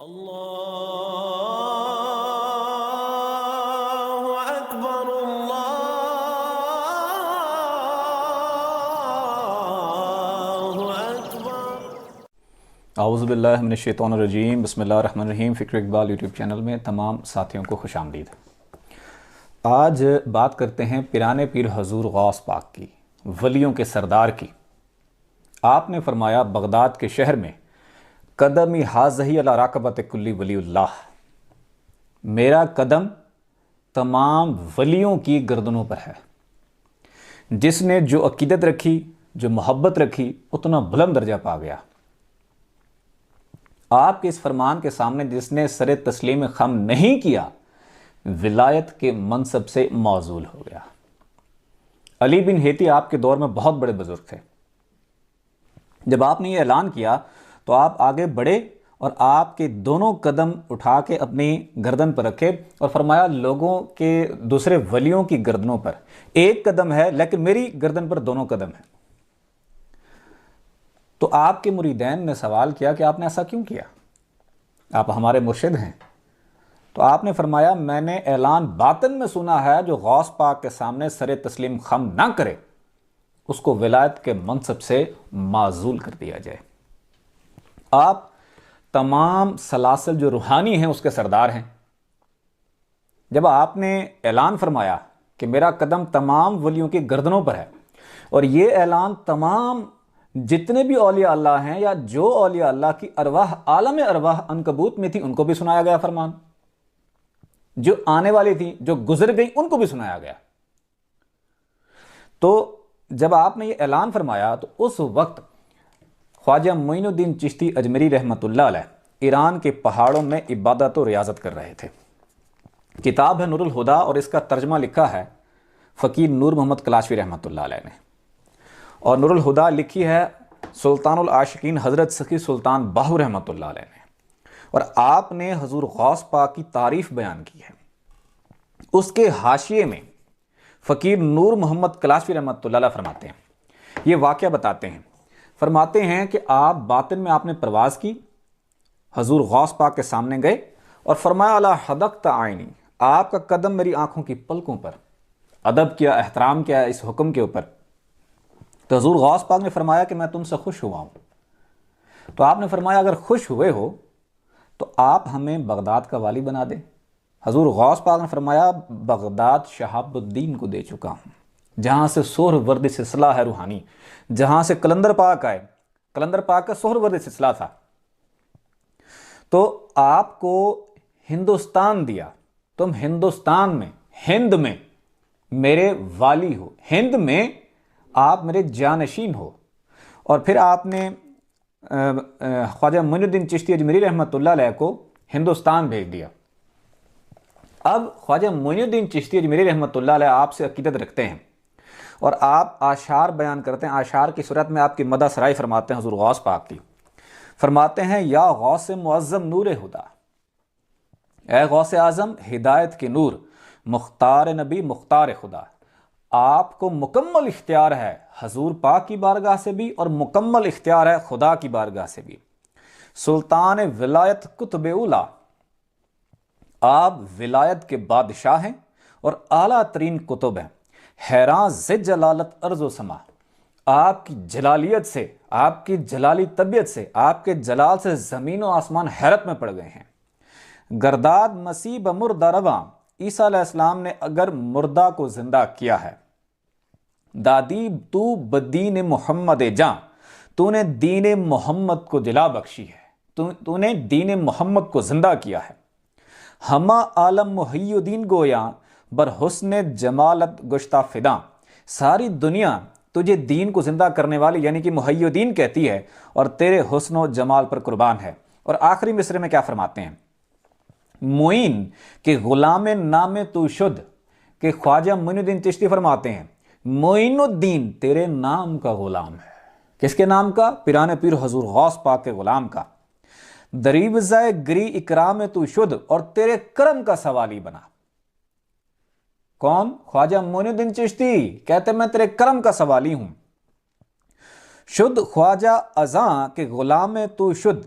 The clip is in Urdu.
اللہ اکبر اللہ اکبر۔ اعوذ باللہ من الشیطان الرجیم، بسم اللہ الرحمن الرحیم۔ فکر اقبال یوٹیوب چینل میں تمام ساتھیوں کو خوش آمدید۔ آج بات کرتے ہیں پیرانے پیر حضور غوث پاک کی، ولیوں کے سردار کی۔ آپ نے فرمایا بغداد کے شہر میں قدمی حاضہی علی راقبت کلی ولی اللہ، میرا قدم تمام ولیوں کی گردنوں پر ہے۔ جس نے جو عقیدت رکھی، جو محبت رکھی، اتنا بلند درجہ پا گیا۔ آپ کے اس فرمان کے سامنے جس نے سر تسلیم خم نہیں کیا، ولایت کے منصب سے معزول ہو گیا۔ علی بن ہیتی آپ کے دور میں بہت بڑے بزرگ تھے۔ جب آپ نے یہ اعلان کیا تو آپ آگے بڑھے اور آپ کے دونوں قدم اٹھا کے اپنی گردن پر رکھے اور فرمایا لوگوں کے دوسرے ولیوں کی گردنوں پر ایک قدم ہے، لیکن میری گردن پر دونوں قدم ہیں۔ تو آپ کے مریدین نے سوال کیا کہ آپ نے ایسا کیوں کیا؟ آپ ہمارے مرشد ہیں۔ تو آپ نے فرمایا میں نے اعلان باطن میں سنا ہے، جو غوث پاک کے سامنے سر تسلیم خم نہ کرے اس کو ولایت کے منصب سے معزول کر دیا جائے۔ آپ تمام سلاسل جو روحانی ہیں اس کے سردار ہیں۔ جب آپ نے اعلان فرمایا کہ میرا قدم تمام ولیوں کی گردنوں پر ہے، اور یہ اعلان تمام جتنے بھی اولیاء اللہ ہیں یا جو اولیاء اللہ کی ارواح عالم ارواح عنکبوت میں تھی ان کو بھی سنایا گیا فرمان، جو آنے والی تھی، جو گزر گئی، ان کو بھی سنایا گیا۔ تو جب آپ نے یہ اعلان فرمایا تو اس وقت خواجہ معین الدین چشتی اجمیری رحمۃ اللہ علیہ ایران کے پہاڑوں میں عبادت و ریاضت کر رہے تھے۔ کتاب ہے نور الہدا، اور اس کا ترجمہ لکھا ہے فقیر نور محمد کلاشوی رحمۃ اللہ علیہ نے، اور نور الہدا لکھی ہے سلطان العاشقین حضرت سخی سلطان باہو رحمۃ اللہ علیہ نے، اور آپ نے حضور غوث پاک کی تعریف بیان کی ہے۔ اس کے حاشیے میں فقیر نور محمد کلاشوی رحمۃ اللہ علیہ فرماتے ہیں، یہ واقعہ بتاتے ہیں، فرماتے ہیں کہ آپ باطن میں آپ نے پرواز کی، حضور غوث پاک کے سامنے گئے اور فرمایا الا حدقت عینی، آپ کا قدم میری آنکھوں کی پلکوں پر۔ ادب کیا، احترام کیا اس حکم کے اوپر۔ تو حضور غوث پاک نے فرمایا کہ میں تم سے خوش ہوا ہوں۔ تو آپ نے فرمایا اگر خوش ہوئے ہو تو آپ ہمیں بغداد کا والی بنا دیں۔ حضور غوث پاک نے فرمایا بغداد شہاب الدین کو دے چکا ہوں، جہاں سے سہر ورد سلسلہ ہے روحانی، جہاں سے کلندر پاک آئے، کلندر پاک کا سہر ورد سلسلہ تھا۔ تو آپ کو ہندوستان دیا، تم ہندوستان میں، ہند میں میرے والی ہو، ہند میں آپ میرے جانشین ہو۔ اور پھر آپ نے خواجہ معین الدین چشتی اجمیری رحمۃ اللہ علیہ کو ہندوستان بھیج دیا۔ اب خواجہ معین الدین چشتی اجمیری رحمۃ اللہ علیہ آپ سے عقیدت رکھتے ہیں، اور آپ آشعار بیان کرتے ہیں، آشعار کی صورت میں آپ کی مدح سرائی فرماتے ہیں حضور غوث پاک کی۔ فرماتے ہیں یا غوث معظم نور خدا، اے غوث اعظم ہدایت کے نور، مختار نبی مختار خدا، آپ کو مکمل اختیار ہے حضور پاک کی بارگاہ سے بھی، اور مکمل اختیار ہے خدا کی بارگاہ سے بھی۔ سلطان ولایت قطب اولا، آپ ولایت کے بادشاہ ہیں اور اعلیٰ ترین قطب ہیں۔ حیران ز جلالت ارض و سما، آپ کی جلالیت سے، آپ کی جلالی طبیعت سے، آپ کے جلال سے زمین و آسمان حیرت میں پڑ گئے ہیں۔ گرداد مسیح بمردہ رواں، عیسیٰ علیہ السلام نے اگر مردہ کو زندہ کیا ہے۔ دادی تو بدین محمد جاں، تو نے دین محمد کو جلا بخشی ہے، تو نے دین محمد کو زندہ کیا ہے۔ ہما عالم محی الدین گویا بر حسن جمالت گشتہ فداں، ساری دنیا تجھے دین کو زندہ کرنے والی یعنی کہ محی الدین کہتی ہے، اور تیرے حسن و جمال پر قربان ہے۔ اور آخری مصرے میں کیا فرماتے ہیں؟ معین کہ غلام نام تو شد، کہ خواجہ معین الدین چشتی فرماتے ہیں معین الدین تیرے نام کا غلام ہے۔ کس کے نام کا؟ پیرانے پیر حضور غوث پاک کے غلام کا۔ دریوزہ گری اکرام تو شد، اور تیرے کرم کا سوالی بنا۔ کون؟ خواجہ معین الدین چشتی کہتے میں تیرے کرم کا سوالی ہوں۔ شد خواجہ ازاں کہ غلام تو شد،